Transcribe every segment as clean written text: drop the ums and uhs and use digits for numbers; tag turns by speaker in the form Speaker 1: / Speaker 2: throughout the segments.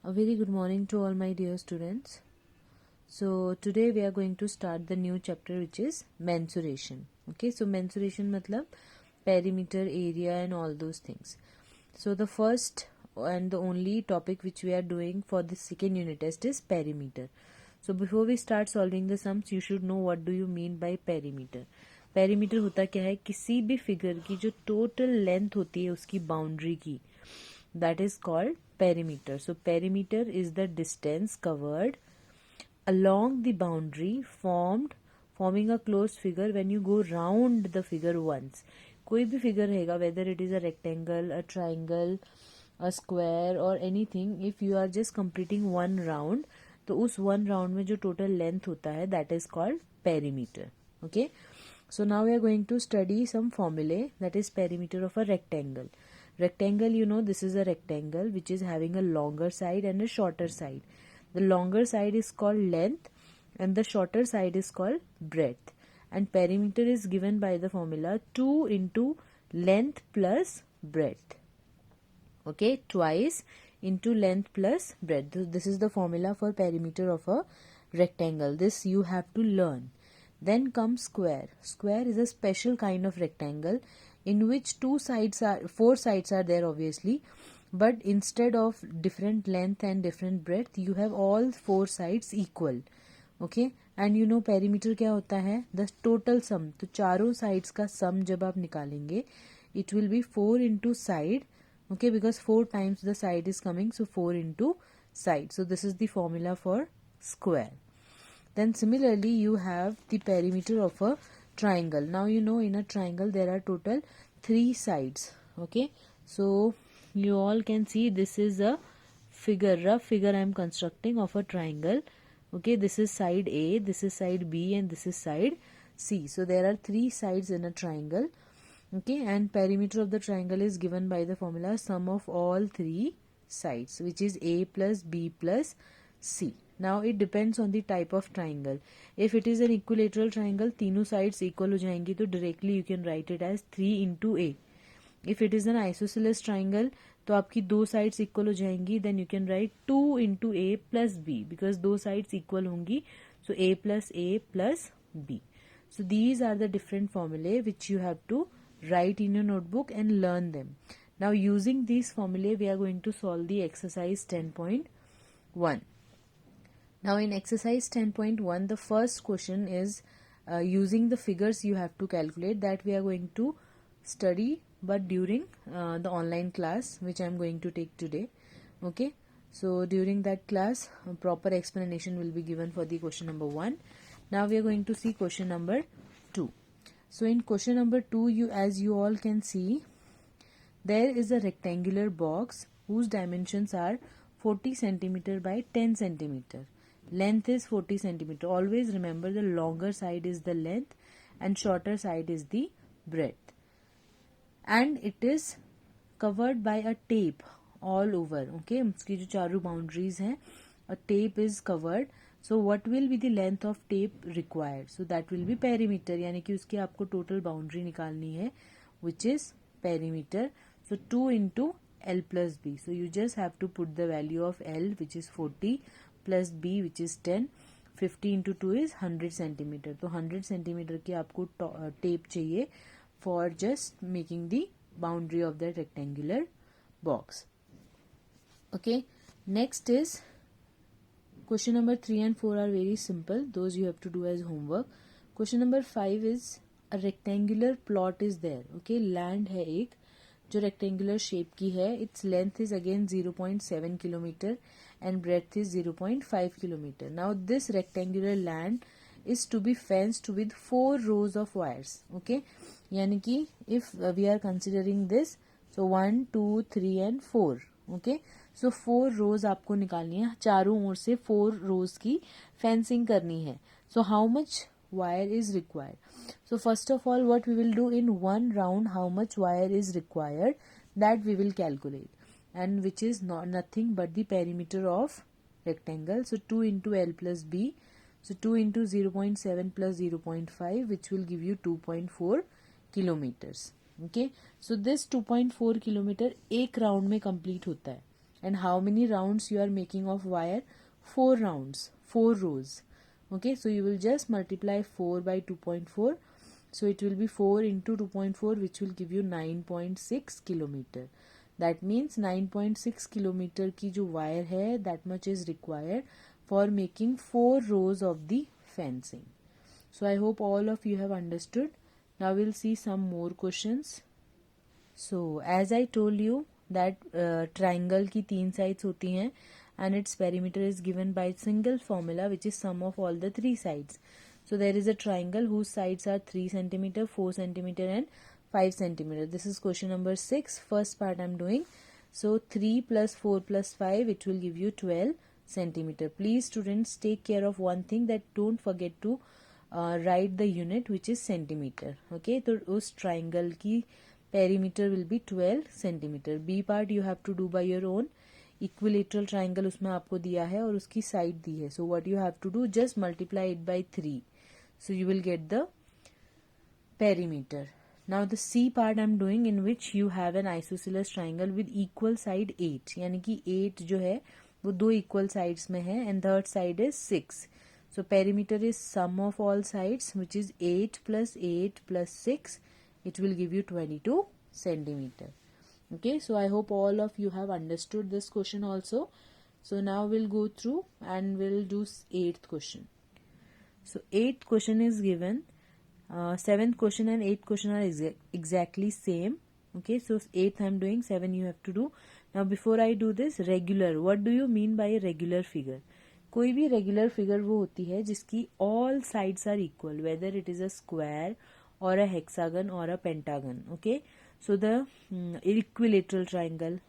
Speaker 1: A very good morning to all my dear students. So today we are going to start the new chapter which is mensuration. Okay, so mensuration matlab perimeter, area and all those things. So the first and the only topic which we are doing for the second unit test is perimeter. So before we start solving the sums, you should know what do you mean by perimeter. Perimeter होता क्या है, किसी भी figure की जो total length होती है उसकी बाउंड्री की, that is called perimeter. So perimeter is the distance covered along the boundary forming a closed figure when you go round the figure once. कोई भी फिगर रहेगा, whether it is a rectangle, a triangle, a square or anything, if you are just completing one round, तो उस one round में जो total length होता है that is called perimeter. Okay, so now we are going to study some formulae, that is perimeter of a rectangle. Rectangle, you know, this is a rectangle which is having a longer side and a shorter side. The longer side is called length and the shorter side is called breadth. And perimeter is given by the formula 2 into length plus breadth. Okay, twice into length plus breadth. This is the formula for perimeter of a rectangle. This you have to learn. Then comes square. Square is a special kind of rectangle in which four sides are there obviously, but instead of different length and different breadth, you have all four sides equal. Okay, and you know perimeter क्या होता है, the total sum. तो चारों sides का sum जब आप निकालेंगे, it will be 4 into side. Okay, because 4 times the side is coming, so 4 into side. So this is the formula for square. Then similarly you have the perimeter of a triangle. Now you know in a triangle there are total 3 sides. Okay, so you all can see this is a figure, rough figure I am constructing of a triangle. Okay, this is side A, this is side B and this is side C. So there are 3 sides in a triangle. Okay, and perimeter of the triangle is given by the formula sum of all 3 sides, which is A plus B plus C. Now it depends on the type of triangle. If it is an equilateral triangle, तीनों sides equal हो जाएंगी, तो directly you can write it as 3 into A. If it is an isosceles triangle, तो आपकी दो sides equal हो जाएंगी, then you can write 2 into A plus B because दो sides equal होंगी, so A plus B. So these are the different formulae which you have to write in your notebook and learn them. Now using these formulae, we are going to solve the exercise 10.1. Now in exercise 10.1, the first question is using the figures you have to calculate, that we are going to study but during the online class which I am going to take today. Okay, so during that class a proper explanation will be given for the question number 1. Now we are going to see question number 2. So in question number 2, as you all can see, there is a rectangular box whose dimensions are 40 centimeter by 10 centimeter. Length is 40 centimeter. Always remember the longer side is the length and shorter side is the breadth. And it is covered by a tape all over. Okay, इसकी जो चारों boundaries हैं, a tape is covered. So what will be the length of tape required? So that will be perimeter, यानी कि उसकी आपको total boundary निकालनी है, which is perimeter. So 2 into L plus B. So you just have to put the value of L, which is 40, plus B, which is 10. 50 into 2 is 100 centimeter. तो 100 centimeter की आपको tape चाहिए for just making the boundary of the rectangular box. Okay, next is question number 3 and 4 are very simple. Those you have to do as homework. Question number 5 is a rectangular plot is there. Okay, land है एक जो rectangular shape की है. Its length is again 0.7 kilometer and breadth is 0.5 kilometer. Now this rectangular land is to be fenced with 4 rows of wires. Okay, यानी कि if we are considering this, so 1, 2, 3 and 4. Okay, so 4 rows आपको निकालनी है, चारों ओर से 4 rows की fencing करनी है. So how much wire is required? So first of all, what we will do in one round, how much wire is required, that we will calculate, and which is nothing but the perimeter of rectangle. So 2 into L plus B. So 2 into 0.7 plus 0.5, which will give you 2.4 kilometers. Okay, so this 2.4 kilometer एक round में complete होता है. and how many rounds you are making of wire? 4 rounds, 4 rows. Okay, so you will just multiply 4 by 2.4. So it will be 4 into 2.4, which will give you 9.6 kilometer. That means 9.6 kilometer की जो wire है, that much is required for making 4 rows of the fencing. So I hope all of you have understood. Now we'll see some more questions. So as I told you that triangle की 3 sides होती हैं and its perimeter is given by single formula, which is sum of all the 3 sides. So there is a triangle whose sides are 3 centimeter, 4 centimeter and 5 centimeter. This is question number 6. First part I am doing. So 3 plus 4 plus 5, it will give you 12 centimeter. Please students take care of one thing, that don't forget to write the unit which is centimeter. Okay, तो उस triangle की perimeter will be 12 centimeter. B part you have to do by your own. Equilateral triangle उसमें आपको दिया है और उसकी side दी है. So what you have to do, just multiply it by 3. So you will get the perimeter. Now the C part I am doing, in which you have an isosceles triangle with equal side 8. यानी कि 8 जो है वो 2 equal sides में है and third side is 6. So perimeter is sum of all sides, which is 8 plus 8 plus 6. It will give you 22 centimeter. Okay, so I hope all of you have understood this question also. So now we'll go through and we'll do 8th question. So 8th question is given. 7th question and 8th question are exactly same. Okay, so 8th I am doing, 7 you have to do. Now before I do this, regular, what do you mean by a regular figure? कोई भी regular figure वो होती है जिसकी all sides are equal, whether it is a square or a hexagon or a pentagon. Okay, so the equilateral triangle.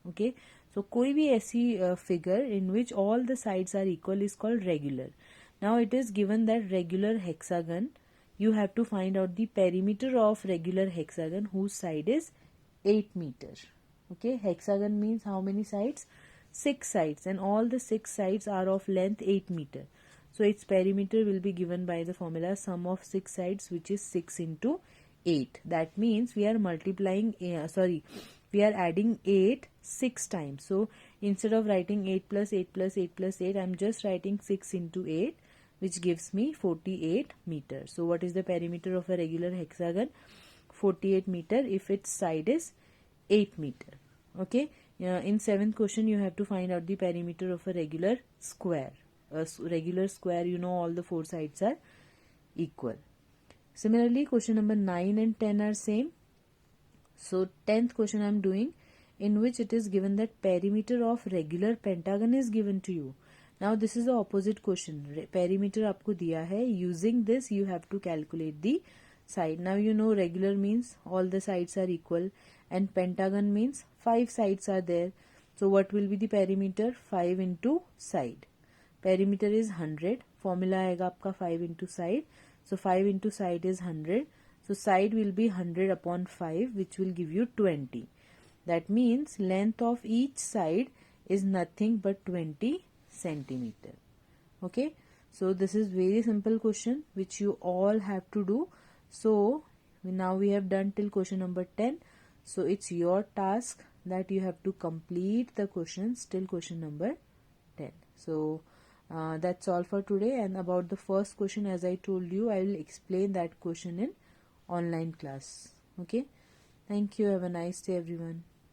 Speaker 1: Okay, so कोई भी ऐसी figure in which all the sides are equal is called regular. Now it is given that regular hexagon, you have to find out the perimeter of regular hexagon whose side is 8 meter. Okay, hexagon means how many sides? 6 sides, and all the 6 sides are of length 8 meter. So its perimeter will be given by the formula sum of 6 sides, which is 6 into 8. That means we are multiplying, we are adding 8 6 times. So instead of writing 8 plus 8 plus 8 plus 8, I am just writing 6 into 8, which gives me 48 meter. So what is the perimeter of a regular hexagon? 48 meter if its side is 8 meter. Okay, in 7th question you have to find out the perimeter of a regular square. A regular square, you know, all the 4 sides are equal. Similarly, question number 9 and 10 are same. So 10th question I am doing, in which it is given that perimeter of regular pentagon is given to you. Now this is the opposite question. Perimeter आपको दिया है. Using this you have to calculate the side. Now you know regular means all the sides are equal and pentagon means 5 sides are there. So what will be the perimeter? 5 into side. Perimeter is 100. Formula आएगा आपका 5 into side. So 5 into side is 100. So side will be 100 upon 5, which will give you 20. That means length of each side is nothing but 20 centimeter. Okay, so this is very simple question which you all have to do. So now we have done till question number 10. So it's your task that you have to complete the questions till question number 10. So that's all for today. And about the first question, as I told you, I will explain that question in online class. Okay, thank you. Have a nice day, everyone.